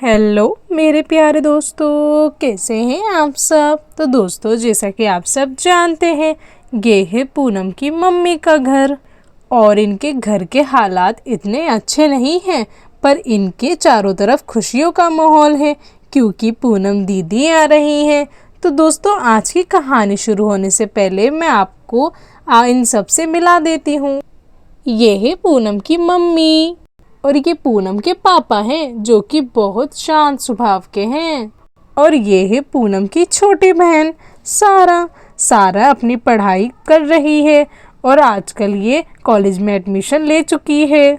Hello मेरे प्यारे दोस्तों, कैसे हैं आप सब। तो दोस्तों, जैसा कि आप सब जानते हैं, ये है पूनम की मम्मी का घर और इनके घर के हालात इतने अच्छे नहीं हैं, पर इनके चारों तरफ खुशियों का माहौल है क्योंकि पूनम दीदी आ रही हैं। तो दोस्तों, आज की कहानी शुरू होने से पहले मैं आपको इन सब से मिला देती हूँ। ये है पूनम की मम्मी और ये पूनम के पापा हैं जो कि बहुत शांत स्वभाव के हैं। और ये है पूनम की छोटी बहन सारा। सारा अपनी पढ़ाई कर रही है और आजकल ये कॉलेज में एडमिशन ले चुकी है।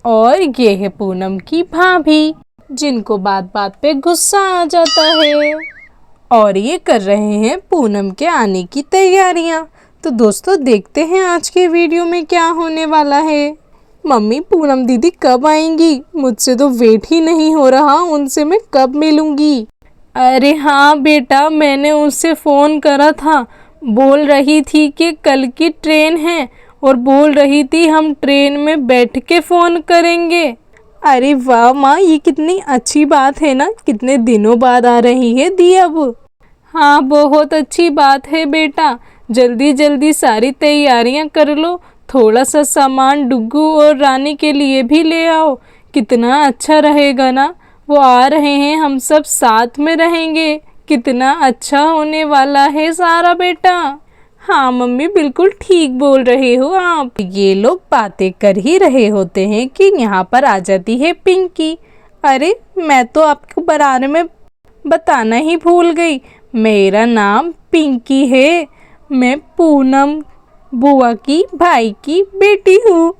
और ये है पूनम की भाभी, जिनको बात बात पे गुस्सा आ जाता है और ये कर रहे हैं पूनम के आने की तैयारियां। तो दोस्तों, देखते हैं आज के वीडियो में क्या होने वाला है। मम्मी, पूनम दीदी कब आएंगी? मुझसे तो वेट ही नहीं हो रहा, उनसे मैं कब मिलूंगी। अरे हाँ बेटा, मैंने उससे फ़ोन करा था, बोल रही थी कि कल की ट्रेन है और बोल रही थी हम ट्रेन में बैठ के फ़ोन करेंगे। अरे वाह माँ, ये कितनी अच्छी बात है ना, कितने दिनों बाद आ रही है दी अब। हाँ, बहुत अच्छी बात है बेटा, जल्दी जल्दी सारी तैयारियां कर लो। थोड़ा सा सामान डुग्गू और रानी के लिए भी ले आओ, कितना अच्छा रहेगा ना। वो आ रहे हैं, हम सब साथ में रहेंगे, कितना अच्छा होने वाला है सारा बेटा। हाँ मम्मी, बिल्कुल ठीक बोल रहे हो आप। ये लोग बातें कर ही रहे होते हैं कि यहाँ पर आ जाती है पिंकी। अरे, मैं तो आपको बारे में बताना ही भूल गई, मेरा नाम पिंकी है। मैं पूनम बुआ की भाई की बेटी हूँ।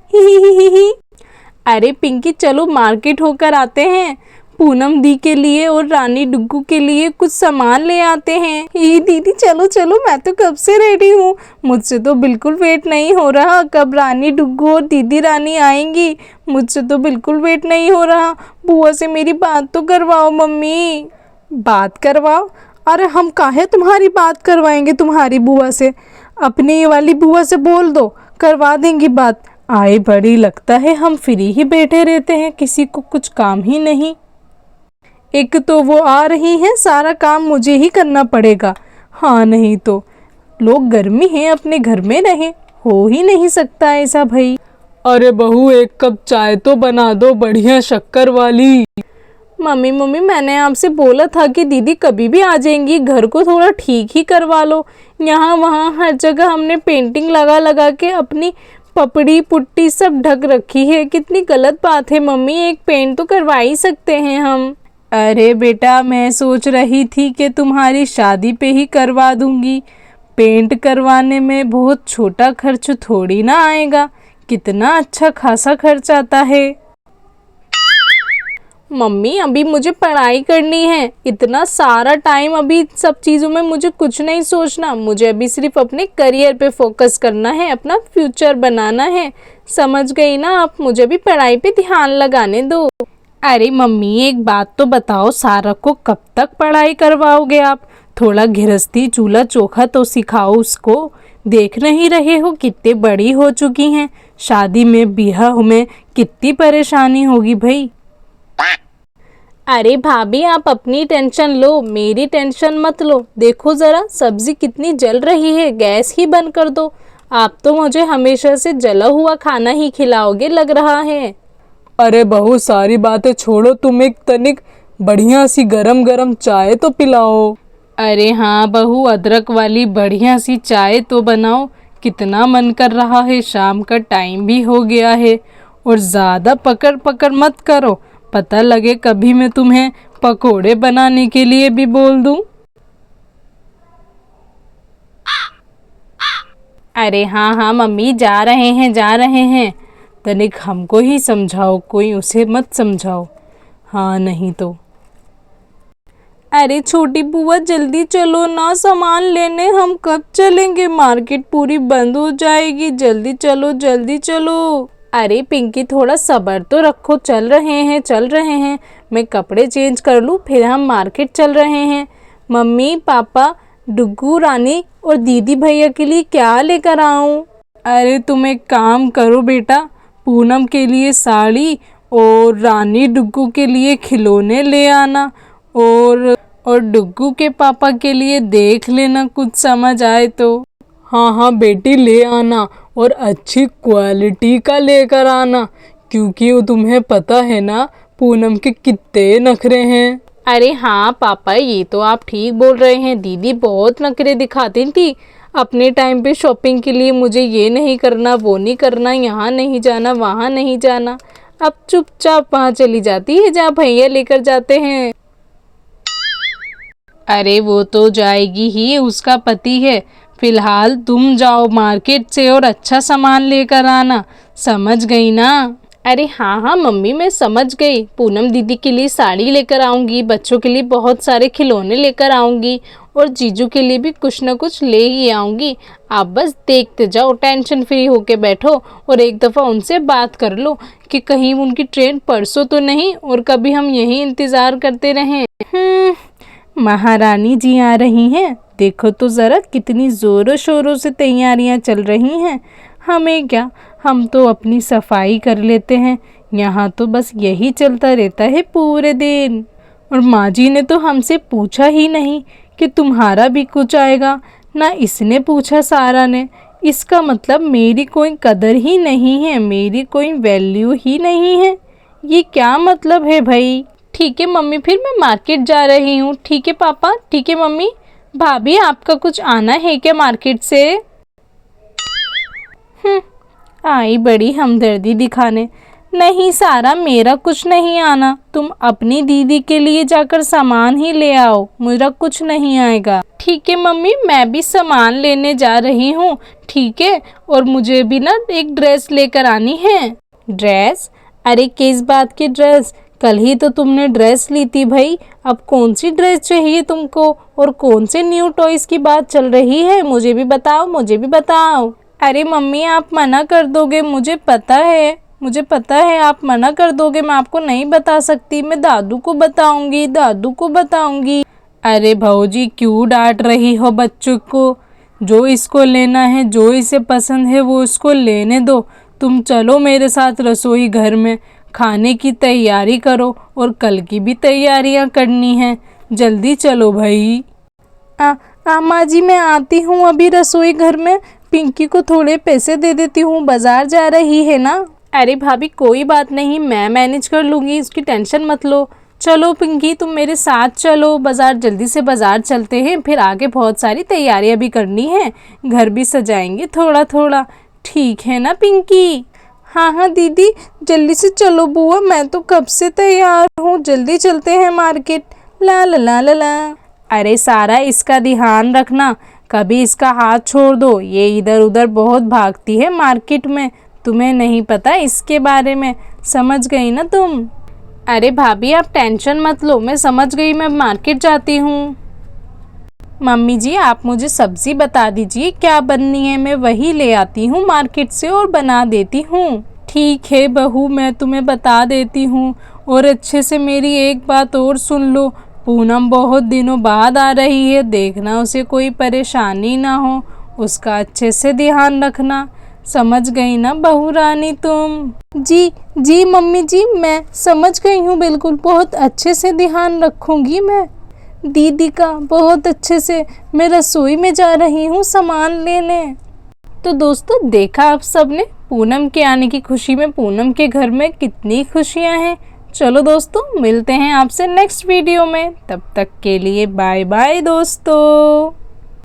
अरे पिंकी, चलो मार्केट होकर आते हैं, पूनम दी के लिए और रानी डुग्गू के लिए कुछ सामान ले आते हैं। ही दीदी, चलो चलो, मैं तो कब से रेडी हूँ, मुझसे तो बिल्कुल वेट नहीं हो रहा कब रानी डुग्गू और दीदी रानी आएंगी। मुझसे तो बिल्कुल वेट नहीं हो रहा। बुआ से मेरी बात तो करवाओ मम्मी। बात करवाओ? अरे हम काहे तुम्हारी बात करवाएंगे तुम्हारी बुआ से, अपनी वाली बुआ से बोल दो, करवा देंगी बात। आए बड़ी, लगता है हम फ्री ही बैठे रहते हैं, किसी को कुछ काम ही नहीं। एक तो वो आ रही हैं, सारा काम मुझे ही करना पड़ेगा। हाँ, नहीं तो लोग गर्मी है अपने घर में रहे, हो ही नहीं सकता ऐसा भाई। अरे बहू, एक कप चाय तो बना दो, बढ़िया शक्कर वाली। मम्मी मैंने आपसे बोला था कि दीदी कभी भी आ जाएंगी, घर को थोड़ा ठीक ही करवा लो। यहाँ वहाँ हर जगह हमने पेंटिंग लगा लगा के अपनी पपड़ी पुट्टी सब ढक रखी है, कितनी गलत बात है मम्मी, एक पेंट तो करवा ही सकते हैं हम। अरे बेटा, मैं सोच रही थी कि तुम्हारी शादी पे ही करवा दूंगी, पेंट करवाने में बहुत छोटा खर्च थोड़ी ना आएगा, कितना अच्छा खासा खर्च आता है। मम्मी, अभी मुझे पढ़ाई करनी है, इतना सारा टाइम अभी सब चीज़ों में मुझे कुछ नहीं सोचना, मुझे अभी सिर्फ अपने करियर पे फोकस करना है, अपना फ्यूचर बनाना है। समझ गई ना आप, मुझे भी पढ़ाई पे ध्यान लगाने दो। अरे मम्मी, एक बात तो बताओ, सारा को कब तक पढ़ाई करवाओगे आप? थोड़ा गृहस्थी चूल्हा चोखा तो सिखाओ उसको। देख नहीं रहे हो कितनी बड़ी हो चुकी हैं, शादी में ब्याह में कितनी परेशानी होगी भाई। अरे भाभी, आप अपनी टेंशन लो, मेरी टेंशन मत लो। देखो ज़रा, सब्जी कितनी जल रही है, गैस ही बंद कर दो। आप तो मुझे हमेशा से जला हुआ खाना ही खिलाओगे लग रहा है। अरे बहू, सारी बातें छोड़ो, तुम एक तनिक बढ़िया सी गरम गरम चाय तो पिलाओ। अरे हाँ बहू, अदरक वाली बढ़िया सी चाय तो बनाओ, कितना मन कर रहा है, शाम का टाइम भी हो गया है। और ज़्यादा पकड़ पकड़ मत करो, पता लगे कभी मैं तुम्हें पकोड़े बनाने के लिए भी बोल दूं। अरे हाँ हाँ मम्मी, जा रहे हैं, तनिक हमको ही समझाओ, कोई उसे मत समझाओ। हाँ, नहीं तो। अरे छोटी बुआ, जल्दी चलो ना सामान लेने, हम कब चलेंगे, मार्केट पूरी बंद हो जाएगी, जल्दी चलो जल्दी चलो। अरे पिंकी, थोड़ा सब्र तो रखो, चल रहे हैं, मैं कपड़े चेंज कर लूँ, फिर हम मार्केट चल रहे हैं। मम्मी पापा, डुग्गू रानी और दीदी भैया के लिए क्या लेकर आऊँ? अरे तुम एक काम करो बेटा, पूनम के लिए साड़ी और रानी डुग्गू के लिए खिलौने ले आना, और डुग्गू के पापा के लिए देख लेना कुछ समझ आए तो। हाँ हाँ बेटी ले आना, और अच्छी क्वालिटी का लेकर आना, क्योंकि वो तुम्हें पता है ना पूनम के कितने नखरे हैं। अरे हाँ पापा, ये तो आप ठीक बोल रहे हैं। दीदी बहुत नखरे दिखाती थी अपने टाइम पे शॉपिंग के लिए, मुझे ये नहीं करना, वो नहीं करना, यहाँ नहीं जाना, वहाँ नहीं जाना। अब चुपचाप वहाँ चली जाती है जहाँ भैया लेकर जाते हैं। अरे वो तो जाएगी ही, उसका पति है। फिलहाल तुम जाओ मार्केट से और अच्छा सामान लेकर आना, समझ गई ना? अरे हाँ हाँ मम्मी, मैं समझ गई। पूनम दीदी के लिए साड़ी लेकर आऊँगी, बच्चों के लिए बहुत सारे खिलौने लेकर आऊँगी, और जीजू के लिए भी कुछ ना कुछ ले ही आऊँगी। आप बस देखते जाओ, टेंशन फ्री होके बैठो, और एक दफ़ा उनसे बात कर लो कि कहीं उनकी ट्रेन परसों तो नहीं, और कभी हम यहीं इंतज़ार करते रहें। महारानी जी आ रही हैं, देखो तो ज़रा कितनी ज़ोरों शोरों से तैयारियां चल रही हैं। हमें क्या, हम तो अपनी सफाई कर लेते हैं, यहाँ तो बस यही चलता रहता है पूरे दिन। और माँ जी ने तो हमसे पूछा ही नहीं कि तुम्हारा भी कुछ आएगा, ना इसने पूछा सारा ने। इसका मतलब मेरी कोई कदर ही नहीं है, मेरी कोई वैल्यू ही नहीं है। ये क्या मतलब है भाई? ठीक है मम्मी, फिर मैं मार्केट जा रही हूँ। ठीक है पापा, ठीक है मम्मी। भाभी आपका कुछ आना है क्या मार्केट से? आई बड़ी हमदर्दी दिखाने। नहीं सारा, मेरा कुछ नहीं आना, तुम अपनी दीदी के लिए जाकर सामान ही ले आओ, मेरा कुछ नहीं आएगा। ठीक है मम्मी, मैं भी सामान लेने जा रही हूँ। ठीक है, और मुझे भी ना एक ड्रेस लेकर आनी है। ड्रेस? अरे किस बात की ड्रेस? कल ही तो तुमने ड्रेस ली थी भाई, अब कौन सी ड्रेस चाहिए तुमको? और कौन से न्यू टॉयज की बात चल रही है? मुझे भी बताओ, मुझे भी बताओ। अरे मम्मी आप मना कर दोगे, मुझे पता है आप मना कर दोगे, मैं आपको नहीं बता सकती, मैं दादू को बताऊंगी। अरे भाऊजी क्यों डांट रही हो बच्चों को? जो इसको लेना है, जो इसे पसंद है वो इसको लेने दो। तुम चलो मेरे साथ रसोई घर में, खाने की तैयारी करो, और कल की भी तैयारियां करनी है। जल्दी चलो भाई। माँ जी मैं आती हूँ अभी रसोई घर में, पिंकी को थोड़े पैसे दे देती हूँ, बाजार जा रही है ना। अरे भाभी कोई बात नहीं, मैं मैनेज कर लूँगी, उसकी टेंशन मत लो। चलो पिंकी तुम मेरे साथ चलो बाज़ार, जल्दी से बाज़ार चलते हैं, फिर आगे बहुत सारी तैयारियां भी करनी है, घर भी सजाएंगे थोड़ा थोड़ा। ठीक है ना पिंकी? हाँ हाँ दीदी, जल्दी से चलो बुआ, मैं तो कब से तैयार हूँ, जल्दी चलते हैं मार्केट। ला ला ला ला ला। अरे सारा इसका ध्यान रखना, कभी इसका हाथ छोड़ दो, ये इधर उधर बहुत भागती है मार्केट में, तुम्हें नहीं पता इसके बारे में, समझ गई ना तुम? अरे भाभी आप टेंशन मत लो, मैं समझ गई, मैं मार्केट जाती हूँ। मम्मी जी आप मुझे सब्जी बता दीजिए क्या बननी है, मैं वही ले आती हूँ मार्केट से और बना देती हूँ। ठीक है बहू, मैं तुम्हें बता देती हूँ, और अच्छे से मेरी एक बात और सुन लो, पूनम बहुत दिनों बाद आ रही है, देखना उसे कोई परेशानी ना हो, उसका अच्छे से ध्यान रखना, समझ गई ना बहू रानी तुम? जी जी मम्मी जी, मैं समझ गई हूँ बिल्कुल, बहुत अच्छे से ध्यान रखूँगी मैं दीदी का, बहुत अच्छे से। मैं रसोई में जा रही हूँ सामान लेने। तो दोस्तों देखा आप सबने, पूनम के आने की खुशी में पूनम के घर में कितनी खुशियाँ हैं। चलो दोस्तों मिलते हैं आपसे नेक्स्ट वीडियो में, तब तक के लिए बाय बाय दोस्तों।